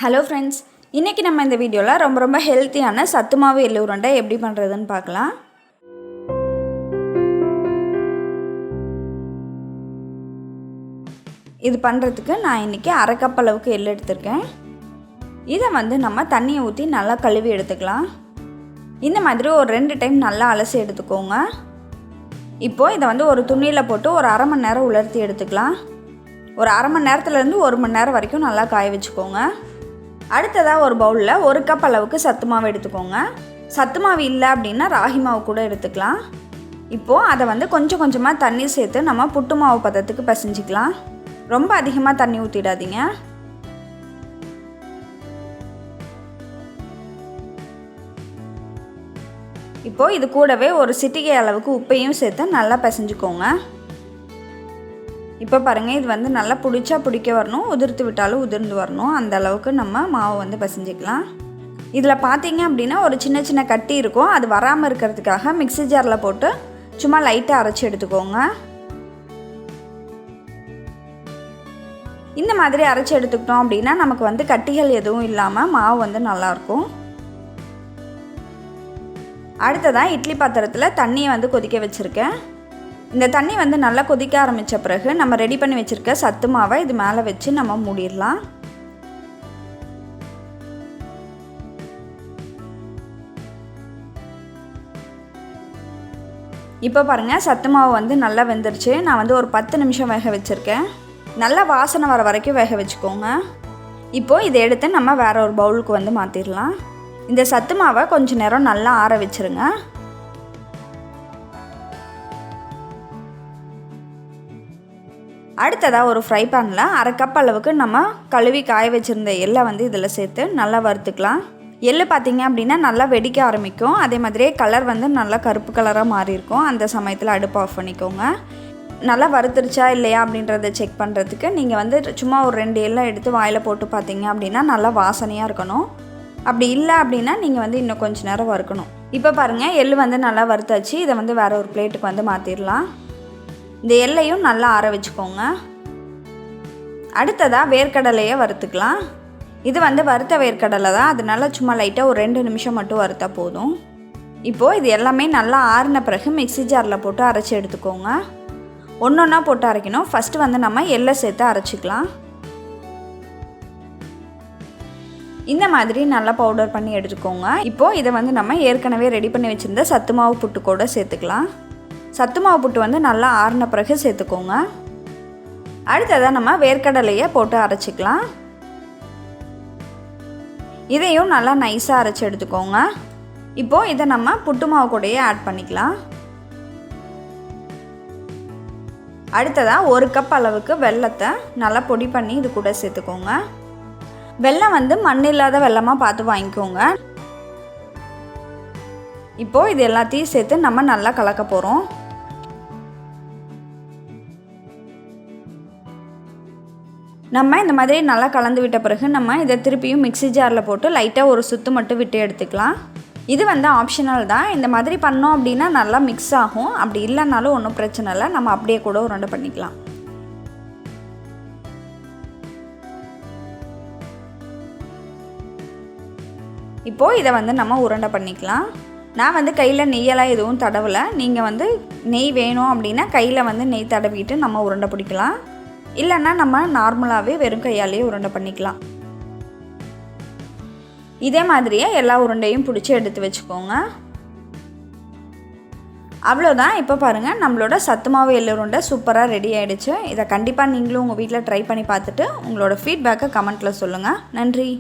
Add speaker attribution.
Speaker 1: Hello friends, இன்றைக்கி நம்ம இந்த வீடியோவில் ரொம்ப ஹெல்த்தியான சத்து மாவு எள்ளு உருண்டை எப்படி பண்ணுறதுன்னு பார்க்கலாம். இது பண்ணுறதுக்கு நான் இன்றைக்கி அரை கப் அளவுக்கு எள்ளு எடுத்திருக்கேன். இதை நம்ம தண்ணியை ஊற்றி நல்லா கழுவி எடுத்துக்கலாம். இந்த மாதிரி ஒரு 2 டைம் நல்லா அலசி எடுத்துக்கோங்க. இப்போது இதை ஒரு துணியில் போட்டு ஒரு அரை மணி நேரம் உலர்த்தி எடுத்துக்கலாம். ஒரு அரை மணி நேரத்துலேருந்து 1 மணி நேரம் வரைக்கும் நல்லா காய வச்சுக்கோங்க. அடுத்ததாக ஒரு பவுலில் 1 கப் அளவுக்கு சத்து மாவு எடுத்துக்கோங்க. சத்து மாவு இல்லை அப்படின்னா ராகி மாவு கூட எடுத்துக்கலாம். இப்போது அதை கொஞ்சம் கொஞ்சமாக தண்ணி சேர்த்து நம்ம புட்டு மாவு பதத்துக்கு பிசைஞ்சிக்கலாம். ரொம்ப அதிகமாக தண்ணி ஊற்றிடாதீங்க. இப்போது இது கூடவே ஒரு சிட்டிகை அளவுக்கு உப்பையும் சேர்த்து நல்லா பிசைஞ்சிக்கோங்க. இப்போ பாருங்கள், இது நல்லா பிடிக்க வரணும், உதிர்த்து விட்டாலும் உதிர்ந்து வரணும். அந்த அளவுக்கு நம்ம மாவு பிசைஞ்சிக்கலாம். இதில் பார்த்தீங்க அப்படின்னா ஒரு சின்ன கட்டி இருக்கும். அது வராமல் இருக்கிறதுக்காக மிக்ஸி ஜாரில் போட்டு சும்மா லைட்டாக அரைச்சி எடுத்துக்கோங்க. இந்த மாதிரி அரைச்சி எடுத்துக்கிட்டோம் அப்படின்னா நமக்கு கட்டிகள் எதுவும் இல்லாமல் மாவு நல்லாயிருக்கும். அடுத்ததாக இட்லி பாத்திரத்தில் தண்ணியை கொதிக்க வச்சுருக்கேன். இந்த தண்ணி நல்லா கொதிக்க ஆரம்பித்த பிறகு நம்ம ரெடி பண்ணி வச்சுருக்க சத்து மாவை இது மேலே வச்சு நம்ம மூடிடலாம். இப்போ பாருங்கள், சத்து மாவு நல்லா வெந்துருச்சு. நான் ஒரு 10 நிமிஷம் வேக வச்சுருக்கேன். நல்லா வாசனை வர வரைக்கும் வேக வச்சுக்கோங்க. இப்போது இதை எடுத்து நம்ம வேறு ஒரு பவுலுக்கு மாற்றிடலாம். இந்த சத்து மாவை கொஞ்சம் நேரம் நல்லா ஆற வச்சுருங்க. அடுத்ததாக ஒரு ஃப்ரை பேனில் அரை கப் அளவுக்கு நம்ம கழுவி காய வச்சுருந்த எள்ளை இதில் சேர்த்து நல்லா வறுத்துக்கலாம். எள்ளு பார்த்திங்க அப்படின்னா நல்லா வெடிக்க ஆரம்பிக்கும். அதே மாதிரியே கலர் நல்லா கருப்பு கலராக மாறி இருக்கும். அந்த சமயத்தில் அடுப்பு ஆஃப் பண்ணிக்கோங்க. நல்லா வறுத்துருச்சா இல்லையா அப்படின்றத செக் பண்ணுறதுக்கு நீங்கள் சும்மா ஒரு 2 எள்ளை எடுத்து வாயில் போட்டு பார்த்தீங்க அப்படின்னா நல்லா வாசனையாக இருக்கணும். அப்படி இல்லை அப்படின்னா நீங்கள் இன்னும் கொஞ்சம் நேரம் வறுக்கணும். இப்போ பாருங்கள், எள்ளு நல்லா வறுத்தாச்சு. இதை வேறு ஒரு பிளேட்டுக்கு மாற்றிடலாம். இந்த எல்லையும் நல்லா ஆற வச்சுக்கோங்க. அடுத்ததாக வேர்க்கடலையை வறுத்துக்கலாம். இது வறுத்த வேர்க்கடலை தான், அதனால சும்மா லைட்டாக ஒரு 2 நிமிஷம் மட்டும் வறுத்தா போதும். இப்போது இது எல்லாமே நல்லா ஆறின பிறகு மிக்ஸி ஜாரில் போட்டு அரைச்சி எடுத்துக்கோங்க. ஒன்றா போட்டு அரைக்கணும். ஃபஸ்ட்டு நம்ம எள்ளை சேர்த்து அரைச்சிக்கலாம். இந்த மாதிரி நல்லா பவுடர் பண்ணி எடுத்துக்கோங்க. இப்போது இதை நம்ம ஏற்கனவே ரெடி பண்ணி வச்சுருந்த சத்து மாவு புட்டு கூட சேர்த்துக்கலாம். சத்து மாவு புட்டு நல்லா ஆறின பிறகு சேர்த்துக்கோங்க. அடுத்ததாக நம்ம வேர்க்கடலையை போட்டு அரைச்சிக்கலாம். இதையும் நல்லா நைஸாக அரைச்சி எடுத்துக்கோங்க. இப்போது இதை நம்ம புட்டு மாவு கூடயே ஆட் பண்ணிக்கலாம். அடுத்ததாக 1 கப் அளவுக்கு வெல்லத்தை நல்லா பொடி பண்ணி இது கூட சேர்த்துக்கோங்க. வெல்லம் மண் இல்லாத வெல்லமாக பார்த்து வாங்கிக்கோங்க. இப்போது இது எல்லாத்தையும் சேர்த்து நம்ம நல்லா கலக்க போகிறோம். நம்ம இந்த மாதிரி நல்லா கலந்து விட்ட பிறகு நம்ம இதை திருப்பியும் மிக்ஸி ஜாரில் போட்டு லைட்டாக ஒரு சுத்து மட்டும் விட்டு எடுத்துக்கலாம். இது ஆப்ஷனல் தான். இந்த மாதிரி பண்ணோம் அப்படின்னா நல்லா மிக்ஸ் ஆகும். அப்படி இல்லைனாலும் ஒன்றும் பிரச்சனை இல்லை, நம்ம அப்படியே கூட உருண்டை பண்ணிக்கலாம். இப்போது இதை நம்ம உருண்டை பண்ணிக்கலாம். நான் கையில் நெய்யெல்லாம் எதுவும் தடவலை. நீங்கள் நெய் வேணும் அப்படின்னா கையில் நெய் தடவிட்டு நம்ம உருண்டை பிடிக்கலாம். இல்லைன்னா நம்ம நார்மலாகவே வெறும் கையாலேயே உருண்டை பண்ணிக்கலாம். இதே மாதிரியே எல்லா உருண்டையும் பிடிச்சி எடுத்து வச்சுக்கோங்க. அவ்வளோதான். இப்போ பாருங்கள், நம்மளோட சத்து மாவு எள்ளு உருண்டை சூப்பராக ரெடி ஆகிடுச்சு. இதை கண்டிப்பாக நீங்களும் உங்கள் வீட்டில் ட்ரை பண்ணி பார்த்துட்டு உங்களோட ஃபீட்பேக்கை கமெண்ட்டில் சொல்லுங்கள். நன்றி.